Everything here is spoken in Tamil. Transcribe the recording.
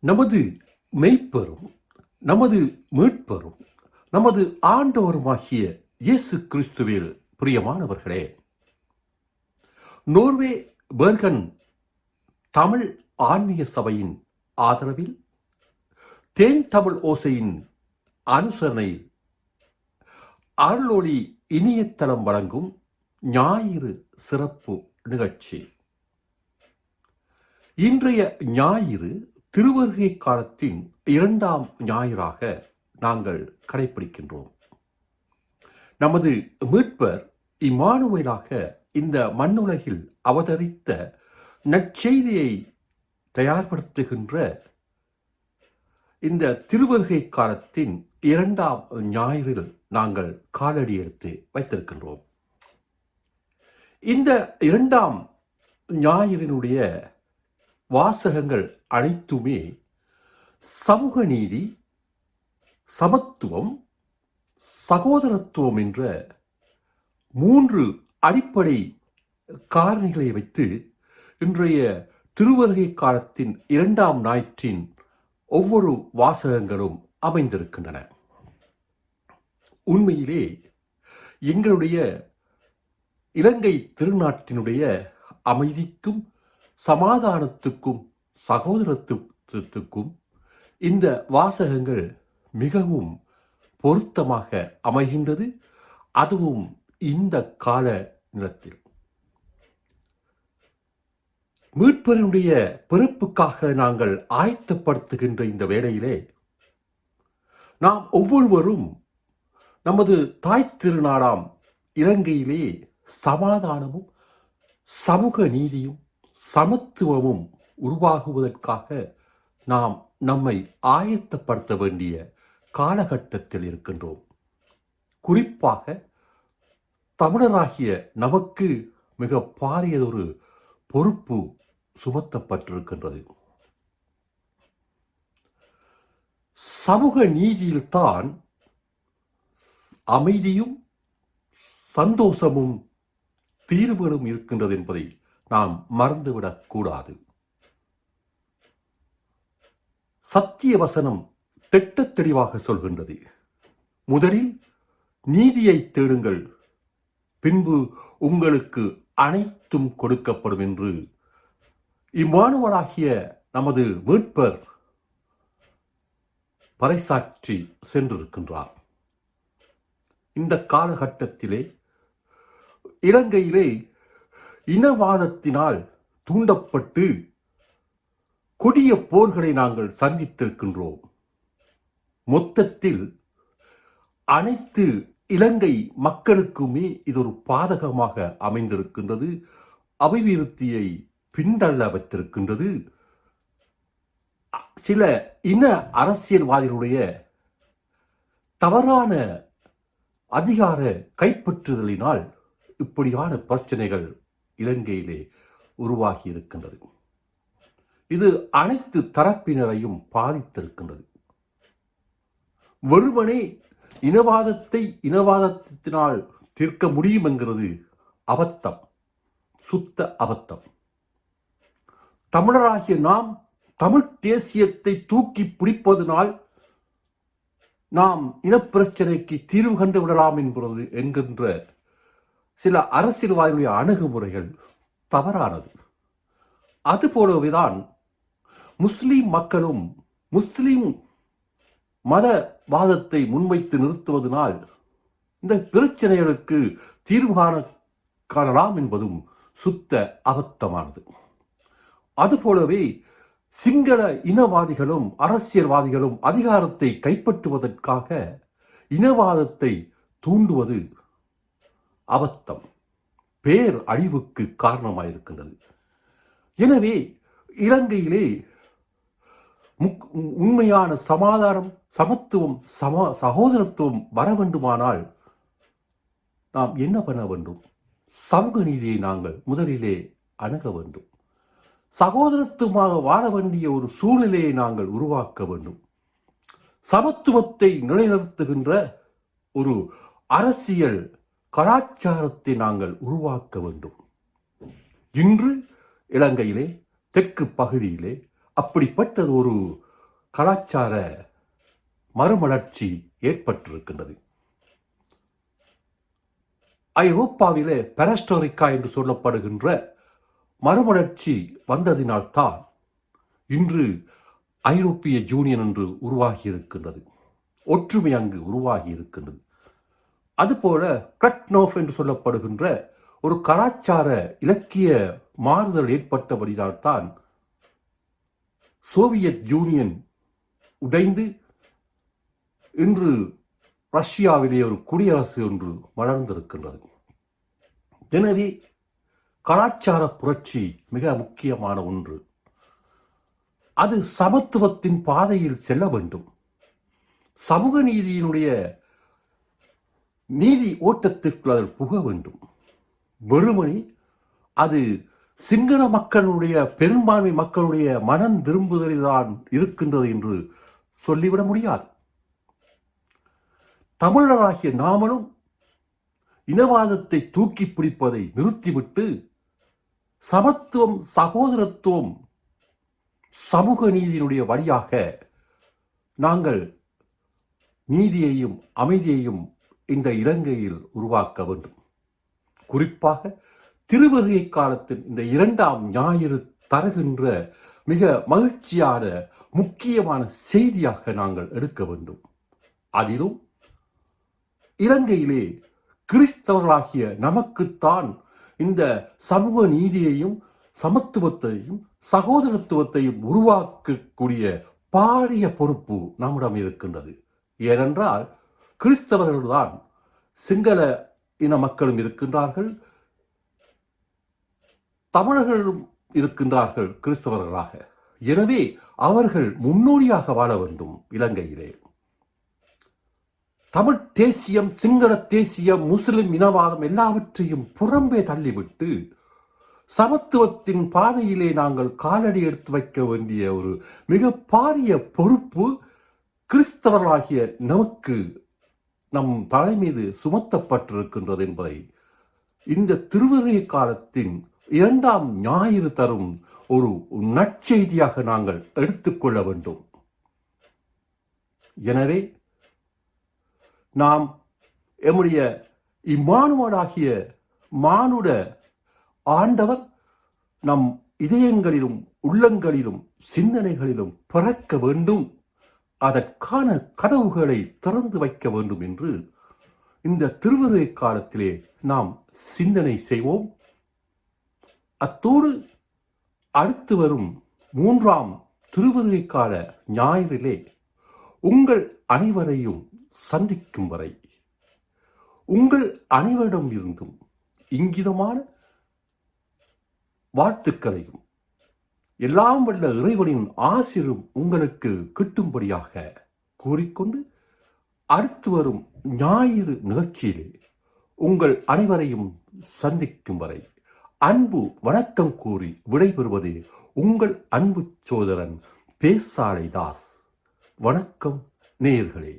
நமது மெய்ப்பரும் நமது மீட்பரும் நமது ஆண்டவருமாகிய இயேசு கிறிஸ்துவில் பிரியமானவர்களே, நோர்வே பெர்கன் தமிழ் ஆன்மீக சபையின் ஆதரவில் தேன் தமிழ் ஓசையின் அனுசரணையில் அருளொளி இணையதளம் வழங்கும் ஞாயிறு சிறப்பு நிகழ்ச்சி. இன்றைய ஞாயிறு திருவருகை காலத்தின் 2ஆம் ஞாயிறாக நாங்கள் கடைபிடிக்கின்றோம். நமது மீட்பர் இம்மானுவேலாக இந்த மண்ணுலகில் அவதரித்த நற்செய்தியை தயார்படுத்துகின்ற இந்த திருவருகை காலத்தின் 2ஆம் ஞாயிறில் நாங்கள் காலடி எடுத்து வைத்திருக்கின்றோம். இந்த 2ஆம் ஞாயிறினுடைய வாசகங்கள் அனைத்துமே சமூக நீதி, சமத்துவம், சகோதரத்துவம் என்ற 3 அடிப்படை காரணிகளை வைத்து இன்றைய திருவருகை காலத்தின் 2ஆம் ஞாயிற்றின் ஒவ்வொரு வாசகங்களும் அமைந்திருக்கின்றன. உண்மையிலே எங்களுடைய இலங்கை திருநாட்டினுடைய அமைதிக்கும் சமாதானத்துக்கும் சகோதரத்துவத்துக்கும் இந்த வாசகங்கள் மிகவும் பொருத்தமாக அமைகின்றது. அதுவும் இந்த கால நிலத்தில் மீட்பரினுடைய பிறப்புக்காக நாங்கள் ஆயத்தப்படுத்துகின்ற இந்த வேளையிலே நாம் ஒவ்வொருவரும் நமது தாய் திருநாடாம் இலங்கையிலே சமாதானமும் சமூக நீதியும் சமத்துவமும் உருவாகுவதற்காக நாம் நம்மை ஆயத்தப்படுத்த வேண்டிய காலகட்டத்தில் இருக்கின்றோம். குறிப்பாக தமிழராகிய நமக்கு மிக பாரியதொரு பொறுப்பு சுமத்தப்பட்டிருக்கின்றது. சமூக நீதியில்தான் அமைதியும் சந்தோஷமும் தீர்வுகளும் இருக்கின்றது என்பதை நாம் மறந்துவிடக் கூடாது. சத்திய வசனம் திட்டத் தெளிவாக சொல்கின்றது, முதலில் நீதியை தேடுங்கள், பின்பு உங்களுக்கு அனைத்தும் கொடுக்கப்படும் என்று இம்மானுவேலாகிய நமது மீட்பர் பறைசாற்றி சென்றிருக்கின்றார். இந்த காலகட்டத்திலே இலங்கையிலே இனவாதத்தினால் தூண்டப்பட்டு கொடிய போர்களை நாங்கள் சந்தித்திருக்கின்றோம். மொத்தத்தில் அனைத்து இலங்கை மக்களுக்குமே இது ஒரு பாதகமாக அமைந்திருக்கின்றது. அபிவிருத்தியை பின்தள்ள வைத்திருக்கின்றது. சில இன அரசியல்வாதிகளுடைய தவறான அதிகார கைப்பற்றுதலினால் இப்படியான பிரச்சனைகள் இலங்கையிலே உருவாகி இருக்கின்றது. இது அனைத்து தரப்பினரையும் பாதித்திருக்கின்றது. வெறுமனே இனவாதத்தை இனவாதத்தினால் தீர்க்க முடியும் என்கிறது அபத்தம், சுத்த அபத்தம். தமிழராகிய நாம் தமிழ் தேசியத்தை தூக்கி பிடிப்பதனால் நாம் இனப்பிரச்சனைக்கு தீர்வு கண்டு விடலாம் என்கின்ற சில அரசியல்வாதிகளுடைய அணுகுமுறைகள் தவறானது. அதுபோலவேதான் முஸ்லிம் மக்களும் முஸ்லிம் மதவாதத்தை முன்வைத்து நிறுத்துவதனால் இந்த பிரச்சனைகளுக்கு தீர்வு காணலாம் என்பதும் சுத்த அபத்தமானது. அதுபோலவே சிங்கள இனவாதிகளும் அரசியல்வாதிகளும் அதிகாரத்தை கைப்பற்றுவதற்காக இனவாதத்தை தூண்டுவது அபத்தம், பேர் அழிவுக்கு காரணமாயிருக்கின்றது. எனவே இலங்கையிலே உண்மையான சமாதானம், சமத்துவம், சகோதரத்துவம் வர வேண்டுமானால் நாம் என்ன பண்ண வேண்டும்? சமூக நீதியை நாங்கள் முதலிலே அணுக வேண்டும். சகோதரத்துவமாக வாழ வேண்டிய ஒரு சூழ்நிலையை நாங்கள் உருவாக்க வேண்டும். சமத்துவத்தை நிலைநிறுத்துகின்ற ஒரு அரசியல் கலாச்சாரத்தை நாங்கள் உருவாக்க வேண்டும். இன்று இலங்கையிலே தெற்கு பகுதியிலே அப்படிப்பட்டது ஒரு கலாச்சார மறுமலர்ச்சி ஏற்பட்டிருக்கின்றது. ஐரோப்பாவிலே பெரஸ்டோரிக்கா என்று சொல்லப்படுகின்ற மறுமலர்ச்சி வந்ததினால்தான் இன்று ஐரோப்பிய யூனியன் என்று உருவாகி இருக்கின்றது. ஒற்றுமை அங்கு உருவாகி இருக்கின்றது. அதுபோல கிளட்னோஃப் என்று சொல்லப்படுகின்ற ஒரு கலாச்சார இலக்கிய மாறுதல் ஏற்பட்டபடியால்தான் சோவியத் யூனியன் உடைந்து இன்று ரஷ்யாவிலே ஒரு குடியரசு ஒன்று வளர்ந்திருக்கின்றது. எனவே கலாச்சார புரட்சி மிக முக்கியமான ஒன்று. அது சமத்துவத்தின் பாதையில் செல்ல வேண்டும். சமூக நீதியினுடைய நீதி ஓட்டத்திற்கு அதில் புக வேண்டும். வெறுமனே அது சிங்கள மக்களுடைய பெரும்பான்மை மக்களுடைய மனம் திரும்புதலில்தான் இருக்கின்றது என்று சொல்லிவிட முடியாது. தமிழராகிய நாமளும் இனவாதத்தை தூக்கி பிடிப்பதை நிறுத்திவிட்டு சமத்துவம், சகோதரத்துவம், சமூக நீதியினுடைய வழியாக நாங்கள் நீதியையும் அமைதியையும் இந்த இலங்கையில் உருவாக்க வேண்டும். குறிப்பாக திருவருகை காலத்தின் இந்த 2ஆம் ஞாயிறு தருகின்ற மிக மகிழ்ச்சியான முக்கியமான செய்தியாக நாங்கள் எடுக்க வேண்டும். அதிலும் இலங்கையிலே கிறிஸ்தவர்களாகிய நமக்குத்தான் இந்த சமூக நீதியையும் சமத்துவத்தையும் சகோதரத்துவத்தையும் உருவாக்கக்கூடிய பாரிய பொறுப்பு நம்மிடம் இருக்கின்றது. ஏனென்றால் கிறிஸ்தவர்கள்தான் சிங்கள இன மக்களும் இருக்கின்றார்கள், தமிழர்களும் இருக்கின்றார்கள் கிறிஸ்தவர்களாக. எனவே அவர்கள் முன்னோடியாக வாழ வேண்டும். இலங்கையிலே தமிழ் தேசியம், சிங்கள தேசியம், முஸ்லிம் இனவாதம் எல்லாவற்றையும் புறம்பே தள்ளிவிட்டு சமத்துவத்தின் பாதையிலே நாங்கள் காலடி எடுத்து வைக்க வேண்டிய ஒரு மிக பாரிய பொறுப்பு கிறிஸ்தவர்களாகிய நமக்கு நம் தலை மீது சுமத்தப்பட்டிருக்கின்றது என்பதை இந்த திருவருகை காலத்தின் 2ஆம் ஞாயிறு தரும் ஒரு நற்செய்தியாக நாங்கள் எடுத்துக்கொள்ள வேண்டும். எனவே நாம் எம்முடைய இம்மானுவலாகிய மானுட ஆண்டவர் நம் இதயங்களிலும் உள்ளங்களிலும் சிந்தனைகளிலும் பிறக்க வேண்டும், அதற்கான கதவுகளை திறந்து வைக்க வேண்டும் என்று இந்த திருவருகை காலத்திலே நாம் சிந்தனை செய்வோம். அத்தோடு அடுத்து வரும் 3ஆம் திருவருகை கால ஞாயிறிலே உங்கள் அனைவரையும் சந்திக்கும் வரை உங்கள் அனைவரிடம் இருந்தும் இங்கிதமான வாழ்த்துக்களையும் எல்லாம் வல்ல இறைவனின் ஆசிரும் உங்களுக்கு கிட்டும்படியாக கூறிக்கொண்டு அடுத்து வரும் ஞாயிறு நிகழ்ச்சியிலே உங்கள் அனைவரையும் சந்திக்கும் வரை அன்பு வணக்கம் கூறி விடைபெறுவது உங்கள் அன்பு சோதரன் பேசாலை தாஸ். வணக்கம் நேயர்களே.